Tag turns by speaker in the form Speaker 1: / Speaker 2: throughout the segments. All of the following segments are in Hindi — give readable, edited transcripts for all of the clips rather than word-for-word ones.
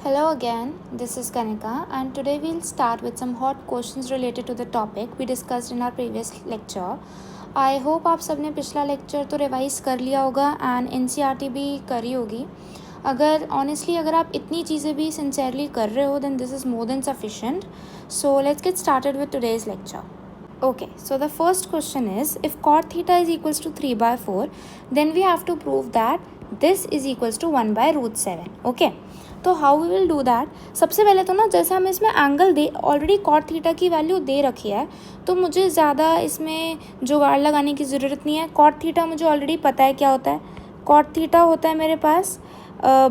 Speaker 1: Hello again, this is Kanika, and today we'll start with some hot questions related to the topic we discussed in our previous lecture. I hope आप सबने पिछला लेक्चर तो रिवाइज कर लिया होगा एंड एनसीईआरटी भी करी होगी. अगर ऑनेस्टली अगर आप इतनी चीज़ें भी सिंसियरली कर रहे हो then this is more than sufficient. So let's get started with today's lecture. Okay, so the first question is, if cot theta is equals to 3/4, then we have to prove that this is equals to 1/√7. Okay, तो how we will do that. सबसे पहले तो ना जैसे हम इसमें एंगल दे ऑलरेडी कॉट थीटा की वैल्यू दे रखी है तो मुझे ज़्यादा इसमें जुगाड़ लगाने की ज़रूरत नहीं है. कॉट थीटा मुझे ऑलरेडी पता है क्या होता है. कॉट थीटा होता है मेरे पास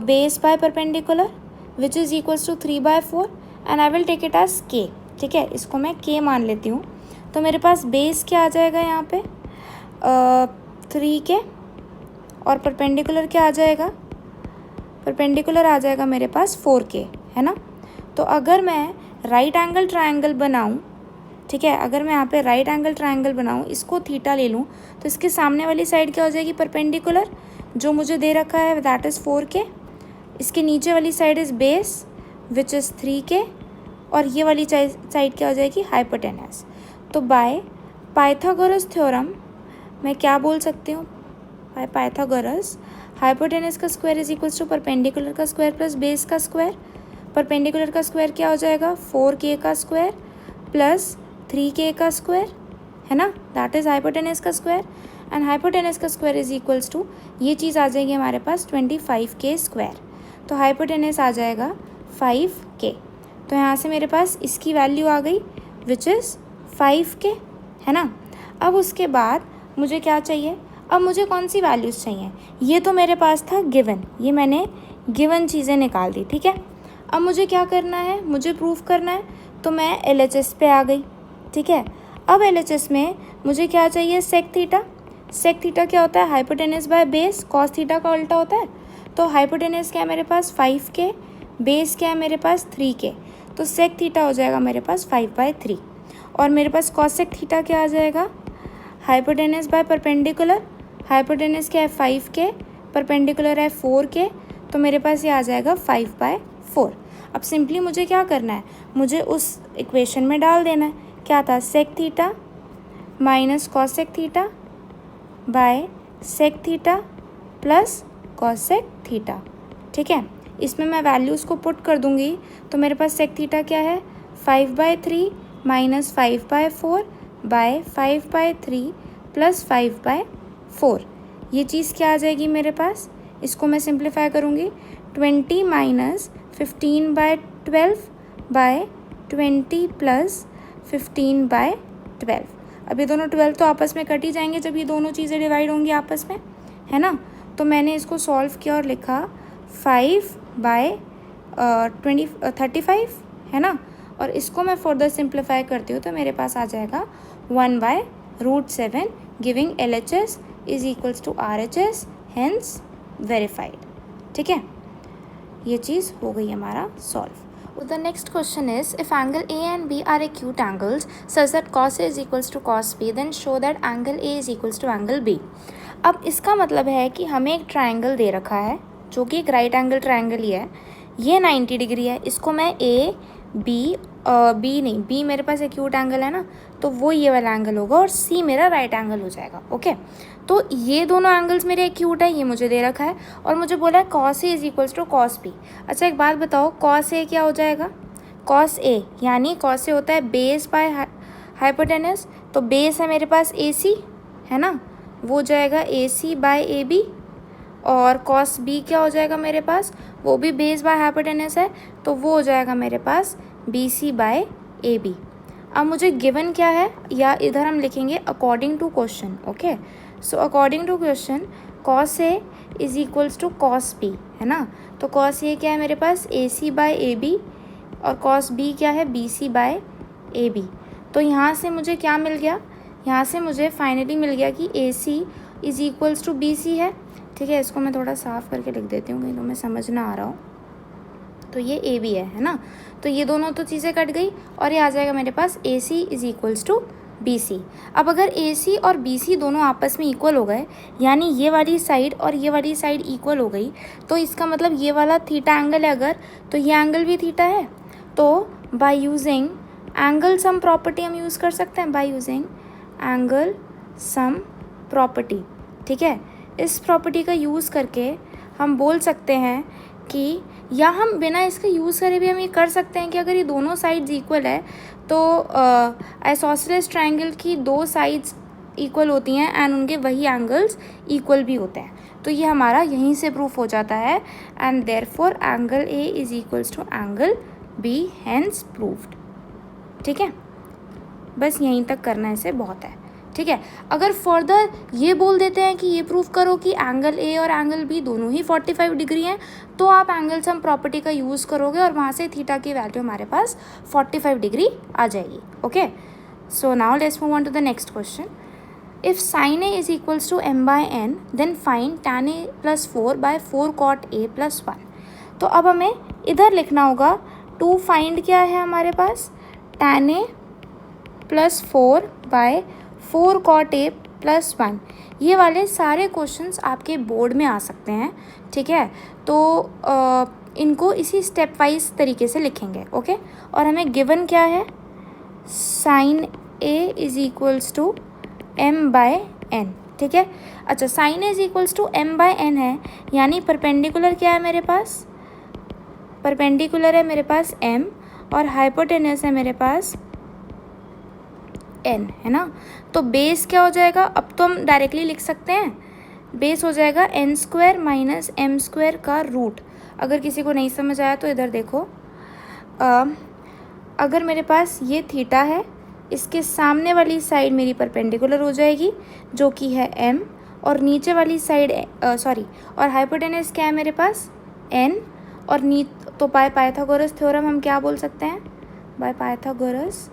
Speaker 1: base by perpendicular which is equals to 3/4 and I will take it as K. ठीक है, इसको मैं के मान लेती हूँ. तो मेरे पास बेस क्या आ जाएगा यहाँ पे 3 के और परपेंडिकुलर क्या आ जाएगा. परपेंडिकुलर आ जाएगा मेरे पास 4 के, है ना. तो अगर मैं राइट एंगल ट्रायंगल बनाऊँ, ठीक है, अगर मैं यहाँ पे राइट एंगल ट्रायंगल बनाऊँ, इसको थीटा ले लूँ तो इसके सामने वाली साइड क्या हो जाएगी परपेंडिकुलर जो मुझे दे रखा है दैट इज़ 4 के. इसके नीचे वाली side is base which is 3 के और ये वाली साइड क्या हो जाएगी हाइपोटेनस. तो बाय पाइथागोरस थ्योरम मैं क्या बोल सकती हूँ. बाय पाइथागोरस हाइपोटेनस का square is equals to perpendicular का स्क्वायर प्लस बेस का स्क्वायर. परपेंडिकुलर का स्क्वायर क्या हो जाएगा 4 के का स्क्वायर प्लस 3 के का स्क्वायर, है ना, दैट इज़ हाइपोटेनस का स्क्वायर. एंड हाइपोटेनस का स्क्वायर इज इक्वल्स टू ये चीज़ आ जाएगी हमारे पास 25 के स्क्वायर. तो हाइपोटेनस आ जाएगा 5 के. तो यहाँ से मेरे पास इसकी वैल्यू आ गई विच इज़ 5 के, है ना. अब उसके बाद मुझे क्या चाहिए. अब मुझे कौन सी वैल्यूज़ चाहिए. ये तो मेरे पास था गिवन, ये मैंने गिवन चीज़ें निकाल दी. ठीक है, अब मुझे क्या करना है, मुझे प्रूफ करना है. तो मैं LHS पे आ गई. ठीक है, अब LHS में मुझे क्या चाहिए सेक थीटा. सेक थीटा क्या होता है hypotenuse by base. Cos theta का उल्टा होता है. तो हाइपोटेनस क्या है मेरे पास 5 के, बेस क्या है मेरे पास 3 के. तो सेक थीटा हो जाएगा मेरे पास 5/3 और मेरे पास कॉसेक थीटा क्या आ जाएगा हाइपोटेनस बाय परपेंडिकुलर. हाइपोटेनस क्या है 5 के, परपेंडिकुलर है 4 के. तो मेरे पास ये आ जाएगा 5/4. अब सिंपली मुझे क्या करना है, मुझे उस इक्वेशन में डाल देना है. क्या था sec theta minus cosec theta by sec theta plus cosec theta. ठीक है, इसमें मैं वैल्यूज़ को पुट कर दूंगी. तो मेरे पास सेक थीटा क्या है 5/3 माइनस 5/4 बाय 5/3 प्लस 5/4. ये चीज़ क्या आ जाएगी मेरे पास. इसको मैं सिंप्लीफाई करूँगी 20 माइनस 15/12 बाय 20 प्लस 15/12. अब ये दोनों 12 तो आपस में कट ही जाएंगे जब ये दोनों चीज़ें डिवाइड होंगी आपस में, है ना. तो मैंने इसको सॉल्व किया और लिखा 5/35, है ना. और इसको मैं फर्दर सिंप्लीफाई करती हूँ तो मेरे पास आ जाएगा 1/√7 giving LHS is equals to RHS hence verified. ठीक है, ये चीज़ हो गई हमारा solve. The next question is, if angle A and B are acute angles such that cos A is equals to cos B, then show that angle A is equals to angle B. अब इसका मतलब है कि हमें एक ट्रायंगल दे रखा है जो कि एक राइट एंगल ट्रायंगल ही है. ये 90 डिग्री है. इसको मैं B मेरे पास एक्यूट एंगल है ना, तो वो ये वाला एंगल होगा और C मेरा राइट एंगल हो जाएगा. ओके, तो ये दोनों एंगल्स मेरे एक्यूट है, ये मुझे दे रखा है और मुझे बोला है cos A is equals to cos B. अच्छा एक बात बताओ, cos A क्या हो जाएगा cos A, यानी cos A होता है बेस बाय हाइपोटेनस. तो बेस है मेरे पास AC, है ना, वो हो जाएगा AC बाय AB. और cos B क्या हो जाएगा मेरे पास, वो भी बेस बाय हाइपोटेनस है, तो वो हो जाएगा मेरे पास BC बाय AB. अब मुझे गिवन क्या है, या इधर हम लिखेंगे according to question. Okay, so according to question cos A is equals to cos B, है ना. तो cos A क्या है मेरे पास AC बाय AB और cos B क्या है BC बाय AB. तो यहाँ से मुझे क्या मिल गया, यहाँ से मुझे फाइनली मिल गया कि AC is equals to BC है. ठीक है, इसको मैं थोड़ा साफ़ करके लिख देती हूँ कहीं तो मैं समझ ना आ रहा हूँ. तो ये AB है ना. तो ये दोनों तो चीज़ें कट गई और ये आ जाएगा मेरे पास AC is equals to BC। अब अगर AC और BC दोनों आपस में इक्वल हो गए, यानी ये वाली साइड और ये वाली साइड इक्वल हो गई, तो इसका मतलब ये वाला थीटा एंगल है अगर, तो ये एंगल भी थीटा है। तो by using angle sum property हम यूज़ कर सकते हैं, by using angle sum property. ठीक है, इस प्रॉपर्टी का यूज़ करके हम बोल सकते हैं कि, या हम बिना इसके यूज़ करे भी हम ये कर सकते हैं कि अगर ये दोनों साइड्स इक्वल है तो आइसोसेलेस ट्रायंगल की दो साइड्स इक्वल होती हैं एंड उनके वही एंगल्स इक्वल भी होते हैं। तो ये हमारा यहीं से प्रूफ हो जाता है and therefore angle A is equals to angle B, hence proved. ठीक है, बस यहीं तक करना इसे बहुत है। ठीक है, अगर फर्दर ये बोल देते हैं कि ये प्रूफ करो कि एंगल A और एंगल B दोनों ही 45 डिग्री हैं, तो आप एंगल सम प्रॉपर्टी का यूज़ करोगे और वहाँ से थीटा की वैल्यू हमारे पास 45 डिग्री आ जाएगी। Okay, so now let's move on to the next question. If sine A is equals to m by n, then find tan A plus 4 by 4 cot A plus 1। तो अब हमें इधर लिखना होगा, टू फाइंड क्या है हमारे पास, tan A plus 4 by 4 cot A plus 1। ये वाले सारे क्वेश्चंस आपके बोर्ड में आ सकते हैं। ठीक है, तो इनको इसी स्टेप वाइज तरीके से लिखेंगे। ओके, और हमें गिवन क्या है, sine A is equals to m by n। ठीक है, अच्छा sine A is equals to m by n है, यानी परपेंडिकुलर क्या है मेरे पास, परपेंडिकुलर है मेरे पास m और हाइपोटेनस है मेरे पास n, है ना। तो बेस क्या हो जाएगा, अब तो हम डायरेक्टली लिख सकते हैं, बेस हो जाएगा n square minus m square का रूट। अगर किसी को नहीं समझ आया तो इधर देखो, अगर मेरे पास ये थीटा है, इसके सामने वाली साइड मेरी परपेंडिकुलर हो जाएगी जो कि है m, और नीचे वाली साइड और हाइपोटेनस क्या है मेरे पास n, और तो बाय पाइथागोरस थ्योरम हम क्या बोल सकते हैं, बाय पाइथागोरस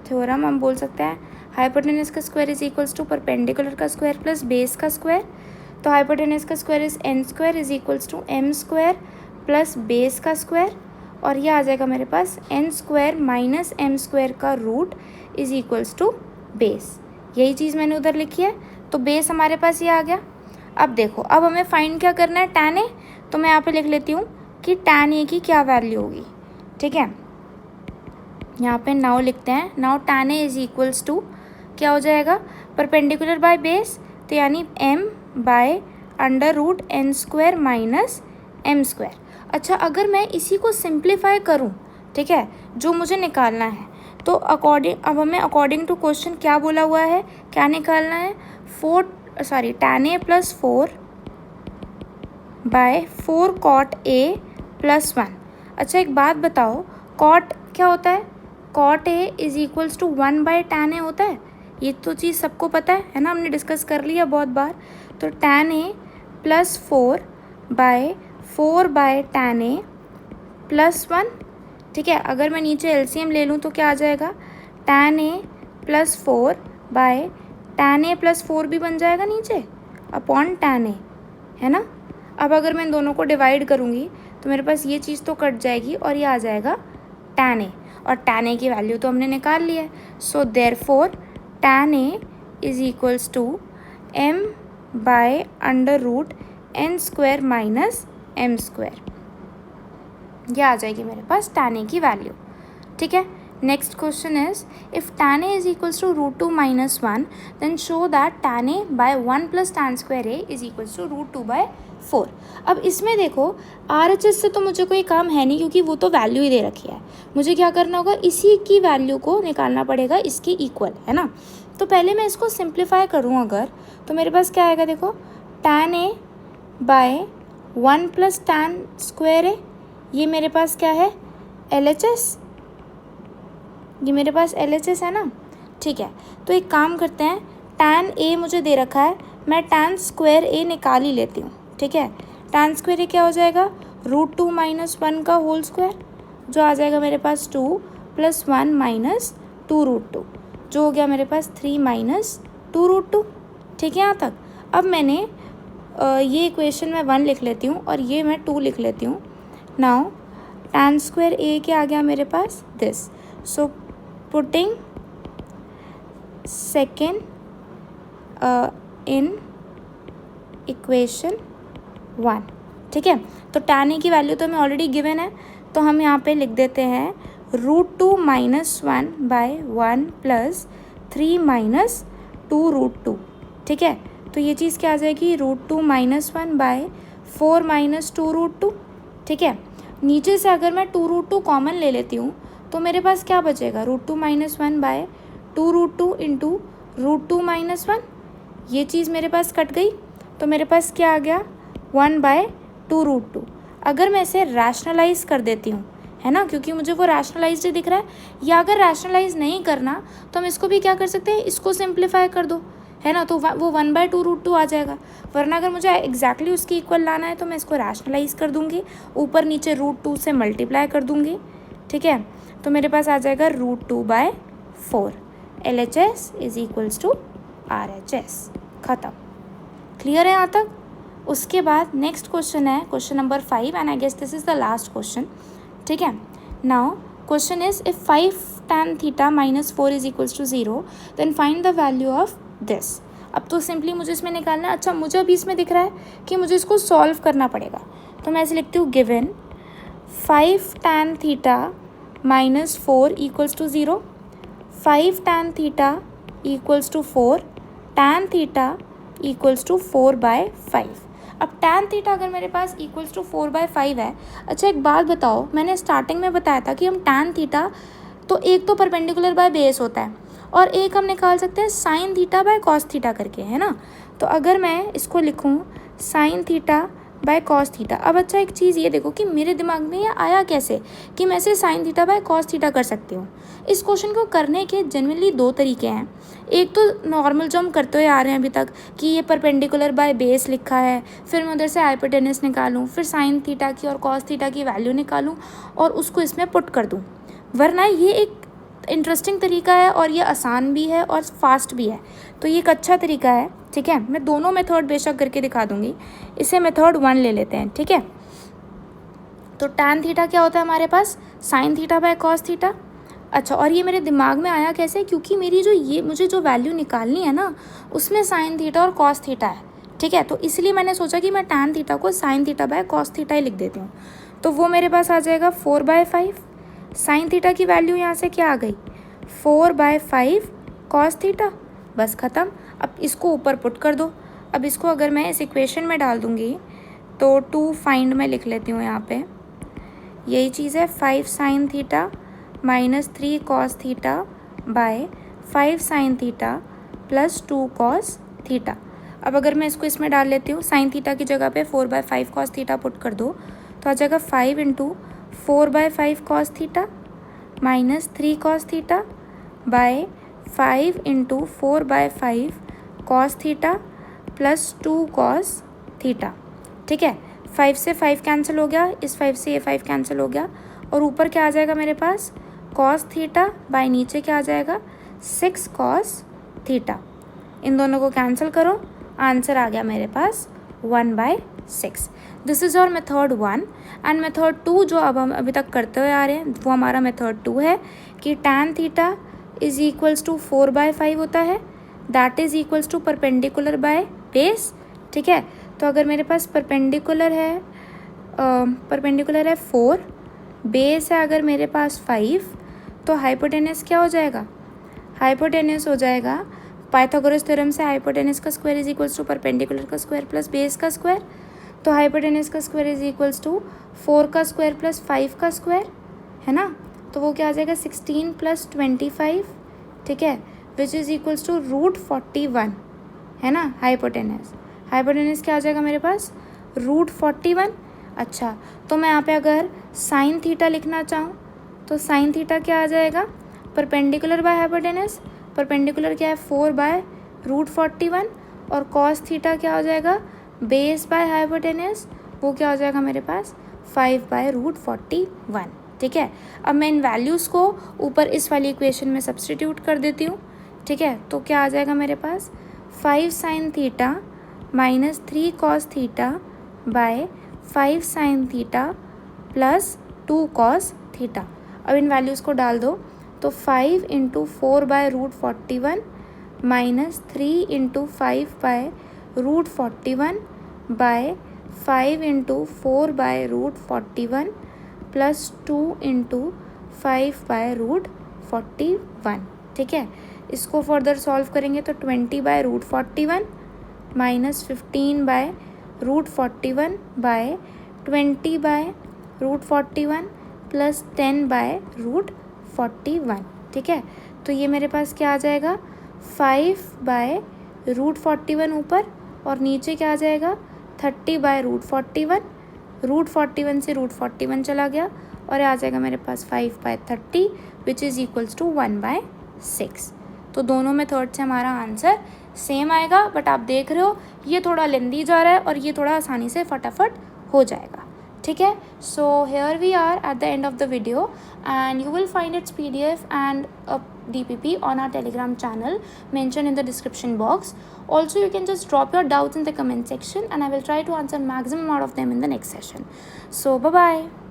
Speaker 1: थ्योरम हम बोल सकते हैं हाइपोटेनस का square is equals to perpendicular का स्क्वायर प्लस बेस का स्क्वायर। तो हाइपोटेनस का square is n square is equals to m square plus base का स्क्वायर, और ये आ जाएगा मेरे पास n square minus m square का root is equals to base. यही चीज़ मैंने उधर लिखी है, तो बेस हमारे पास ये आ गया। अब देखो, अब हमें फाइंड क्या करना है, tan A। तो मैं यहाँ पे लिख लेती हूँ कि tan A की क्या वैल्यू होगी। ठीक है, यहाँ पे नाउ लिखते हैं, now tan A is equals to क्या हो जाएगा, परपेंडिकुलर बाय बेस, तो यानी m by under root n square minus m square. अच्छा, अगर मैं इसी को सिंप्लीफाई करूँ, ठीक है, जो मुझे निकालना है, तो अब हमें अकॉर्डिंग टू क्वेश्चन क्या बोला हुआ है, क्या निकालना है, tan A plus 4 by 4 cot A plus 1। अच्छा एक बात बताओ, cot क्या होता है, cot A is equals to 1 by tan A होता है, ये तो चीज़ सबको पता है ना, हमने डिस्कस कर लिया बहुत बार। तो tan A plus 4 by 4 by tan A plus 1। ठीक है, अगर मैं नीचे एलसीएम ले लूँ तो क्या आ जाएगा, tan A plus 4 by tan A plus 4 भी बन जाएगा नीचे अपॉन tan A, है ना। अब अगर मैं इन दोनों को डिवाइड करूँगी तो मेरे पास ये चीज़ तो कट जाएगी और ये आ जाएगा tan A, और tan A की वैल्यू तो हमने निकाल ली है। So therefore tan A is equals to m by under root n square minus m square, यह आ जाएगी मेरे पास tan A की वैल्यू। ठीक है, next question is, if tan A is equals to √2 minus 1, then show that tan A by 1 plus tan square A is equals to √2 by 4। अब इसमें देखो, RHS से तो मुझे कोई काम है नहीं क्योंकि वो तो वैल्यू ही दे रखी है, मुझे क्या करना होगा, इसी की वैल्यू को निकालना पड़ेगा इसके इक्वल, है ना। तो पहले मैं इसको सिंप्लीफाई करूँ अगर, तो मेरे पास क्या आएगा, देखो tan A by 1 plus tan square A, ये मेरे पास क्या है, LHS, ये मेरे पास LHS है ना। ठीक है, तो एक काम करते हैं, tan A मुझे दे रखा है, मैं tan स्क्वायर A निकाल ही लेती हूँ। ठीक है, tan स्क्वायर A क्या हो जाएगा, √2 माइनस 1 का होल स्क्वायर, जो आ जाएगा मेरे पास 2 प्लस 1 माइनस 2√2, जो हो गया मेरे पास 3 माइनस 2√2। ठीक है, यहाँ तक। अब मैंने ये इक्वेशन में 1 लिख लेती हूँ और ये मैं 2 लिख लेती हूँ। नाउ tan स्क्वायर A क्या आ गया मेरे पास, this. So putting second in equation 1। ठीक है, तो tan a की वैल्यू तो हमें ऑलरेडी गिवन है, तो हम यहाँ पे लिख देते हैं √2 - 1/1 + 3 - 2√2। ठीक है, तो ये चीज़ क्या आ जाएगी, √2 - 1/4 - 2√2। ठीक है, नीचे से अगर मैं 2√2 कॉमन ले लेती हूँ तो मेरे पास क्या बचेगा, √2 - 1/2√2 इंटू √2 - 1। ये चीज़ मेरे पास कट गई, तो मेरे पास क्या आ गया, 1/2√2। अगर मैं इसे रैशनलाइज कर देती हूँ, है ना, क्योंकि मुझे वो रैशनलाइज्ड ही दिख रहा है, या अगर रैशनलाइज नहीं करना तो हम इसको भी क्या कर सकते हैं, इसको सिंप्लीफाई कर दो, है ना, तो वो 1/2√2 आ जाएगा। वरना अगर मुझे एग्जैक्टली उसकी इक्वल लाना है तो मैं इसको रैशनलाइज कर दूंगी, ऊपर नीचे √2 से मल्टीप्लाई कर दूंगी। ठीक है, तो मेरे पास आ जाएगा √2/4। LHS = RHS। ख़त्म। क्लियर है यहाँ तक। उसके बाद नेक्स्ट क्वेश्चन है question number 5, and I guess this is the last question. ठीक है, now question is if 5 tan θ - 4 = 0 then find the value of this. अब तो सिंपली मुझे इसमें निकालना है। अच्छा, मुझे अभी इसमें दिख रहा है कि मुझे इसको सॉल्व करना पड़ेगा, तो मैं ऐसे लिखती हूँ गिवन 5 tan θ - 4 = 0, 5 tan θ = 4, tan θ = 4/5। अब tan θ अगर मेरे पास = 4/5 है। अच्छा, एक बात बताओ, मैंने स्टार्टिंग में बताया था कि हम tan θ तो एक तो परपेंडिकुलर बाय बेस होता है और एक हम निकाल सकते हैं sin θ बाय cos θ करके, है ना। तो अगर मैं इसको लिखूँ sin θ बाय cos θ। अब अच्छा, एक चीज़ ये देखो कि मेरे दिमाग में ये आया कैसे कि मैं इसे sin θ बाय cos θ कर सकती हूँ। इस क्वेश्चन को करने के जनरली 2 तरीके हैं। एक तो नॉर्मल जो हम करते हुए आ रहे हैं अभी तक कि ये परपेंडिकुलर बाय बेस लिखा है, फिर मैं उधर से हाइपोटेनस निकालूं, फिर sin θ की और cos θ की वैल्यू निकालूं और उसको इसमें पुट कर दूं। वरना ये एक इंटरेस्टिंग तरीका है और ये आसान भी है और फास्ट भी है, तो ये एक अच्छा तरीका है। ठीक है, मैं दोनों मेथड बेशक करके दिखा दूंगी। इसे मेथड 1 ले लेते हैं। ठीक है, तो tan θ क्या होता है हमारे पास, sin θ बाय cos θ। अच्छा, और ये मेरे दिमाग में आया कैसे, क्योंकि मेरी जो ये मुझे जो वैल्यू निकालनी है ना उसमें sin θ और cos θ है। ठीक है, तो इसलिए मैंने सोचा कि मैं tan θ को sin θ बाय cos θ ही लिख देती हूँ। तो वो मेरे पास आ जाएगा 4/5। sin θ की वैल्यू यहाँ से क्या आ गई, 4/5 cos θ। बस ख़त्म। अब इसको ऊपर पुट कर दो। अब इसको अगर मैं इस इक्वेशन में डाल दूँगी तो 2 फाइंड में लिख लेती हूँ यहाँ पे। यही चीज़ है 5 sin θ - 3 cos θ bye 5 sin θ + 2 cos θ। अब अगर मैं इसको इसमें डाल लेती हूँ, sin θ की जगह पे 4/5 cos θ पुट कर दो तो आ जाएगा 5 × 4/5 cos θ - 3 cos θ bye 5 × 4/5 cos θ + 2 cos θ। ठीक है, 5 से 5 कैंसिल हो गया, इस 5 से ये 5 कैंसिल हो गया और ऊपर क्या आ जाएगा मेरे पास, cos θ बाय नीचे क्या आ जाएगा, 6 cos θ। इन दोनों को कैंसिल करो, आंसर आ गया मेरे पास 1/6। दिस इज़ और मेथड 1। एंड मेथड 2 जो अब हम अभी तक करते हुए आ रहे हैं वो हमारा मेथड 2 है कि tan θ = 4/5 होता है, that is equals to perpendicular by base. ठीक है, तो अगर मेरे पास परपेंडिकुलर है 4, बेस है अगर मेरे पास 5, तो हाइपोटेनस क्या हो जाएगा, हाइपोटेनस हो जाएगा पाइथागोरस थ्योरम से हाइपोटेनस का square is equals to perpendicular का स्क्वायर प्लस बेस का स्क्वायर। तो हाइपोटेनस का स्क्वायर इज इक्वल्स टू 4 का स्क्वायर प्लस 5 का स्क्वायर, है ना। तो वो क्या आ जाएगा 16 + 25। ठीक है, विच इज़ इक्वल्स टू √41, है ना। हाइपोटेनस क्या आ जाएगा मेरे पास, √41। अच्छा, तो मैं यहाँ पे अगर sin θ लिखना चाहूँ तो sin θ क्या आ जाएगा, परपेंडिकुलर बाय हाइपोटेनस। परपेंडिकुलर क्या है 4/√41 और cos θ क्या हो जाएगा, बेस बाय हाइपोटेनस, वो क्या हो जाएगा मेरे पास 5/√41। ठीक है, अब मैं इन वैल्यूज़ को ऊपर इस वाली इक्वेशन में सब्स्टिट्यूट कर देती हूँ। ठीक है, तो क्या आ जाएगा मेरे पास 5 sin θ - 3 cos θ bye 5 sin θ + 2 cos θ। अब इन वैल्यूज़ को डाल दो तो 5 × 4/√41 minus 3 into 5 by root 41 by 5 into 4 by root 41 plus 2 into 5 by root 41। ठीक है, इसको फर्दर सॉल्व करेंगे तो 20 by root 41 minus 15 by root 41 by 20 by root 41 plus 10 by root 41। ठीक है, तो ये मेरे पास क्या आ जाएगा, 5 बाय रूट 41 ऊपर और नीचे क्या आ जाएगा, 30 बाय रूट 41। रूट 41 से रूट 41 चला गया और आ जाएगा मेरे पास 5 by 30 which is equals to 1 by 6। तो दोनों मेथड से हमारा आंसर सेम आएगा, बट आप देख रहे हो ये थोड़ा लेंदी जा रहा है और ये थोड़ा आसानी से फटाफट हो जाएगा। ठीक है, so here we are at the end of the video and you will find its PDF and a DPP on our Telegram channel mentioned in the description box. Also, you can just drop your doubts in the comment section and I will try to answer maximum out of them in the next session. So bye bye.